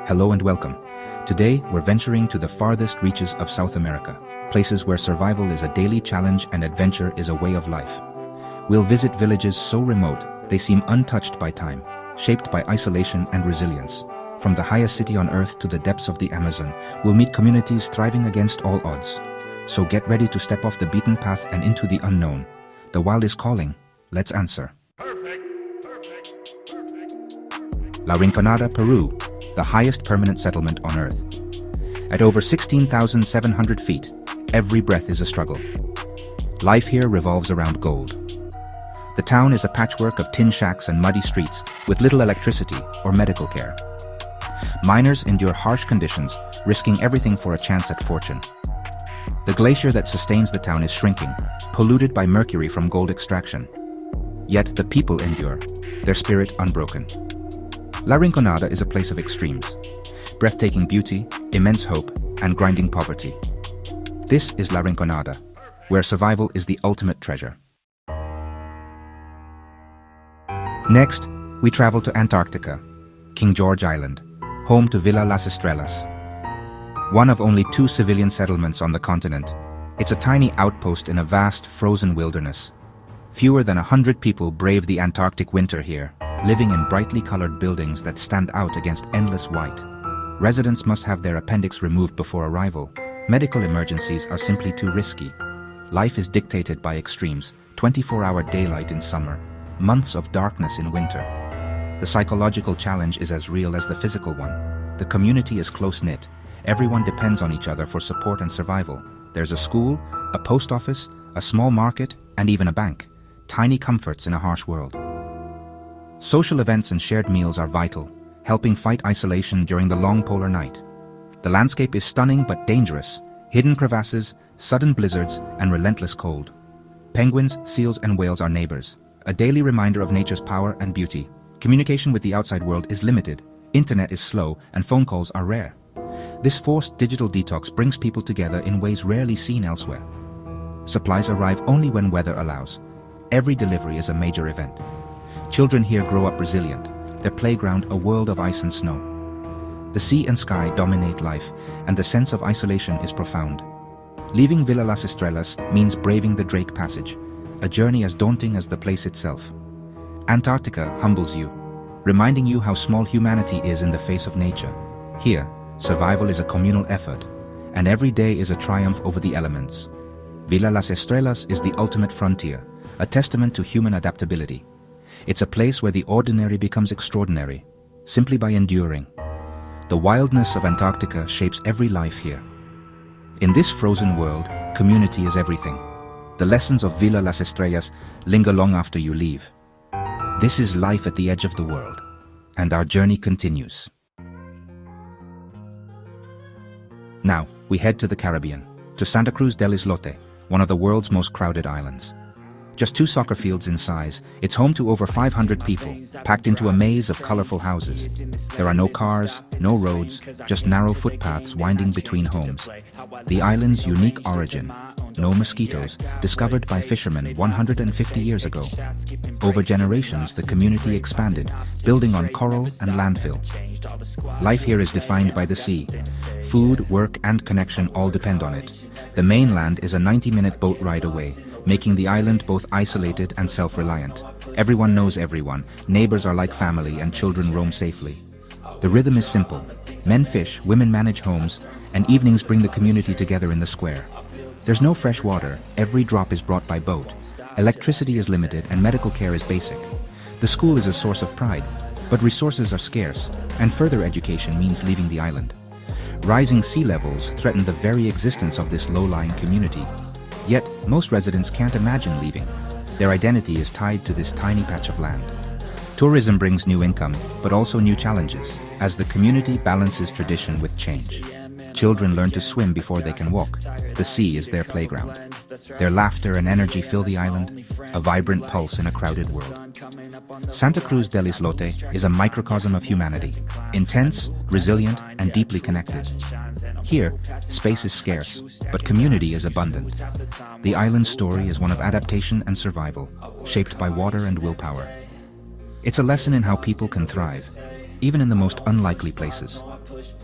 Hello and welcome. Today, we're venturing to the farthest reaches of South America, places where survival is a daily challenge and adventure is a way of life. We'll visit villages so remote, they seem untouched by time, shaped by isolation and resilience. From the highest city on earth to the depths of the Amazon, we'll meet communities thriving against all odds. So get ready to step off the beaten path and into the unknown. The wild is calling. Let's answer. La Rinconada, Peru, the highest permanent settlement on Earth. At over 16,700 feet, every breath is a struggle. Life here revolves around gold. The town is a patchwork of tin shacks and muddy streets with little electricity or medical care. Miners endure harsh conditions, risking everything for a chance at fortune. The glacier that sustains the town is shrinking, polluted by mercury from gold extraction. Yet the people endure, their spirit unbroken. La Rinconada is a place of extremes. Breathtaking beauty, immense hope, and grinding poverty. This is La Rinconada, where survival is the ultimate treasure. Next, we travel to Antarctica, King George Island, home to Villa Las Estrellas. One of only 2 civilian settlements on the continent, it's a tiny outpost in a vast, frozen wilderness. Fewer than 100 people brave the Antarctic winter here, living in brightly colored buildings that stand out against endless white. Residents must have their appendix removed before arrival. Medical emergencies are simply too risky. Life is dictated by extremes, 24-hour daylight in summer, months of darkness in winter. The psychological challenge is as real as the physical one. The community is close-knit. Everyone depends on each other for support and survival. There's a school, a post office, a small market, and even a bank. Tiny comforts in a harsh world. Social events and shared meals are vital, helping fight isolation during the long polar night. The landscape is stunning but dangerous. Hidden crevasses, sudden blizzards, and relentless cold. Penguins, seals, and whales are neighbors, a daily reminder of nature's power and beauty. Communication with the outside world is limited, internet is slow, and phone calls are rare. This forced digital detox brings people together in ways rarely seen elsewhere. Supplies arrive only when weather allows. Every delivery is a major event. Children here grow up resilient, their playground a world of ice and snow. The sea and sky dominate life, and the sense of isolation is profound. Leaving Villa Las Estrellas means braving the Drake Passage, a journey as daunting as the place itself. Antarctica humbles you, reminding you how small humanity is in the face of nature. Here, survival is a communal effort, and every day is a triumph over the elements. Villa Las Estrellas is the ultimate frontier, a testament to human adaptability. It's a place where the ordinary becomes extraordinary, simply by enduring. The wildness of Antarctica shapes every life here. In this frozen world, community is everything. The lessons of Villa Las Estrellas linger long after you leave. This is life at the edge of the world, and our journey continues. Now, we head to the Caribbean, to Santa Cruz del Islote, one of the world's most crowded islands. Just 2 soccer fields in size, it's home to over 500 people, packed into a maze of colorful houses. There are no cars, no roads, just narrow footpaths winding between homes. The island's unique origin, no mosquitoes, discovered by fishermen 150 years ago. Over generations, the community expanded, building on coral and landfill. Life here is defined by the sea. Food, work, and connection all depend on it. The mainland is a 90-minute boat ride away, making the island both isolated and self-reliant. Everyone knows everyone, neighbors are like family, and children roam safely. The rhythm is simple. Men fish, women manage homes, and evenings bring the community together in the square. There's no fresh water, every drop is brought by boat. Electricity is limited and medical care is basic. The school is a source of pride, but resources are scarce, and further education means leaving the island. Rising sea levels threaten the very existence of this low-lying community. Yet, most residents can't imagine leaving. Their identity is tied to this tiny patch of land. Tourism brings new income, but also new challenges, as the community balances tradition with change. Children learn to swim before they can walk. The sea is their playground. Their laughter and energy fill the island, a vibrant pulse in a crowded world. Santa Cruz del Islote is a microcosm of humanity, intense, resilient, and deeply connected. Here, space is scarce, but community is abundant. The island's story is one of adaptation and survival, shaped by water and willpower. It's a lesson in how people can thrive, even in the most unlikely places.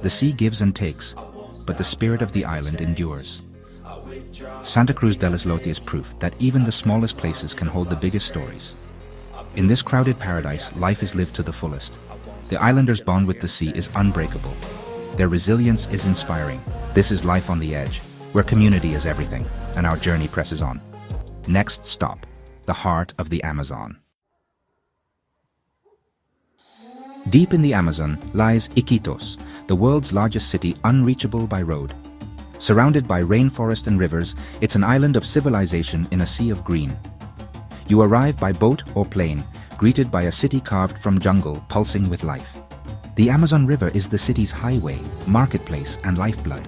The sea gives and takes, but the spirit of the island endures. Santa Cruz del Islote is proof that even the smallest places can hold the biggest stories. In this crowded paradise, life is lived to the fullest. The islanders' bond with the sea is unbreakable. Their resilience is inspiring. This is life on the edge, where community is everything, and our journey presses on. Next stop, the heart of the Amazon. Deep in the Amazon lies Iquitos, the world's largest city unreachable by road. Surrounded by rainforest and rivers, it's an island of civilization in a sea of green. You arrive by boat or plane, greeted by a city carved from jungle pulsing with life. The Amazon River is the city's highway, marketplace, and lifeblood.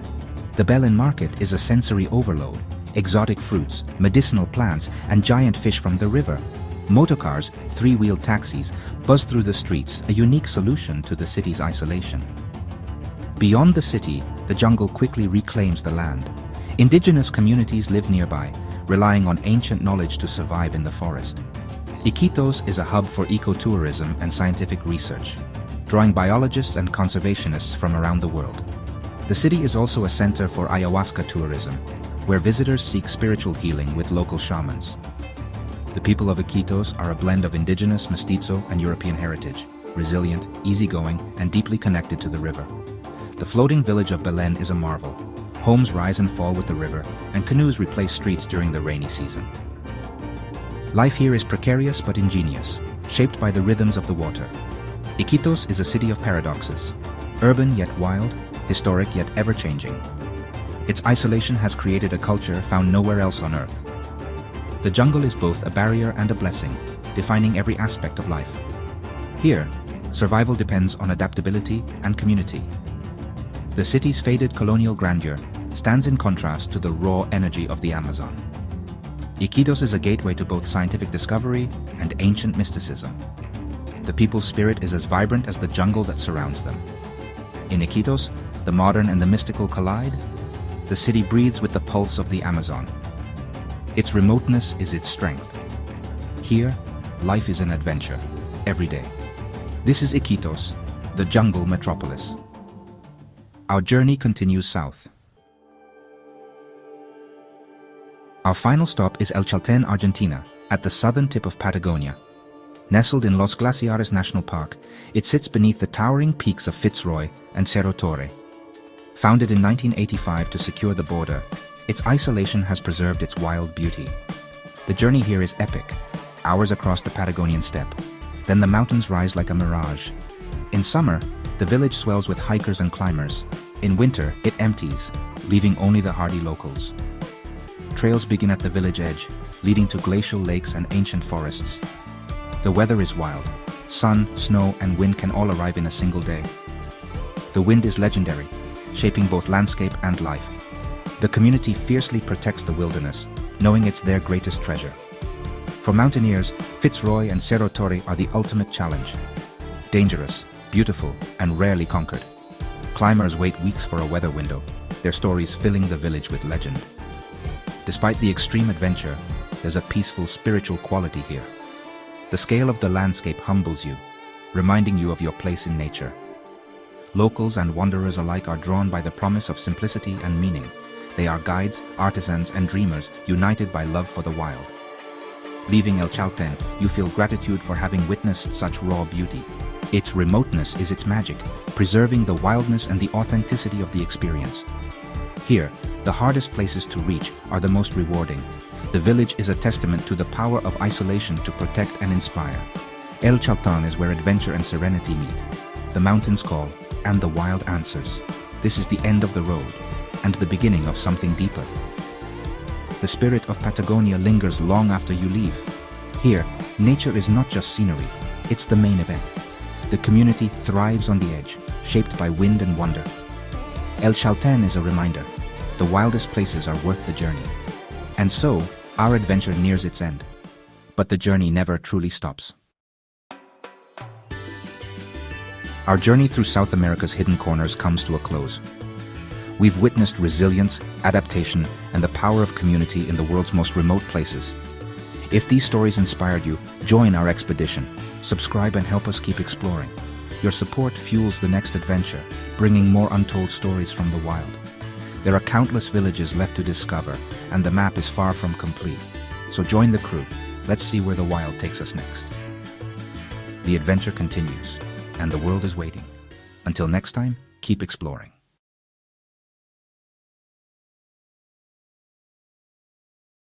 The Belen Market is a sensory overload. Exotic fruits, medicinal plants, and giant fish from the river. Motorcars, three-wheeled taxis, buzz through the streets, a unique solution to the city's isolation. Beyond the city, the jungle quickly reclaims the land. Indigenous communities live nearby, relying on ancient knowledge to survive in the forest. Iquitos is a hub for ecotourism and scientific research, drawing biologists and conservationists from around the world. The city is also a center for ayahuasca tourism, where visitors seek spiritual healing with local shamans. The people of Iquitos are a blend of indigenous, mestizo, and European heritage, resilient, easygoing, and deeply connected to the river. The floating village of Belen is a marvel. Homes rise and fall with the river, and canoes replace streets during the rainy season. Life here is precarious but ingenious, shaped by the rhythms of the water. Iquitos is a city of paradoxes, urban yet wild, historic yet ever-changing. Its isolation has created a culture found nowhere else on Earth. The jungle is both a barrier and a blessing, defining every aspect of life. Here, survival depends on adaptability and community. The city's faded colonial grandeur stands in contrast to the raw energy of the Amazon. Iquitos is a gateway to both scientific discovery and ancient mysticism. The people's spirit is as vibrant as the jungle that surrounds them. In Iquitos, the modern and the mystical collide. The city breathes with the pulse of the Amazon. Its remoteness is its strength. Here, life is an adventure, every day. This is Iquitos, the jungle metropolis. Our journey continues south. Our final stop is El Chaltén, Argentina, at the southern tip of Patagonia. Nestled in Los Glaciares National Park, it sits beneath the towering peaks of Fitzroy and Cerro Torre. Founded in 1985 to secure the border, its isolation has preserved its wild beauty. The journey here is epic, hours across the Patagonian steppe. Then the mountains rise like a mirage. In summer, the village swells with hikers and climbers. In winter, it empties, leaving only the hardy locals. Trails begin at the village edge, leading to glacial lakes and ancient forests. The weather is wild. Sun, snow, and wind can all arrive in a single day. The wind is legendary, shaping both landscape and life. The community fiercely protects the wilderness, knowing it's their greatest treasure. For mountaineers, Fitzroy and Cerro Torre are the ultimate challenge. Dangerous, beautiful, and rarely conquered. Climbers wait weeks for a weather window, their stories filling the village with legend. Despite the extreme adventure, there's a peaceful spiritual quality here. The scale of the landscape humbles you, reminding you of your place in nature. Locals and wanderers alike are drawn by the promise of simplicity and meaning. They are guides, artisans, and dreamers united by love for the wild. Leaving El Chaltén, you feel gratitude for having witnessed such raw beauty. Its remoteness is its magic, preserving the wildness and the authenticity of the experience. Here, the hardest places to reach are the most rewarding. The village is a testament to the power of isolation to protect and inspire. El Chaltén is where adventure and serenity meet. The mountains call, and the wild answers. This is the end of the road, and the beginning of something deeper. The spirit of Patagonia lingers long after you leave. Here, nature is not just scenery, it's the main event. The community thrives on the edge, shaped by wind and wonder. El Chaltén is a reminder. The wildest places are worth the journey. And so, our adventure nears its end. But the journey never truly stops. Our journey through South America's hidden corners comes to a close. We've witnessed resilience, adaptation, and the power of community in the world's most remote places. If these stories inspired you, join our expedition. Subscribe and help us keep exploring. Your support fuels the next adventure, bringing more untold stories from the wild. There are countless villages left to discover, and the map is far from complete. So join the crew. Let's see where the wild takes us next. The adventure continues, and the world is waiting. Until next time, keep exploring.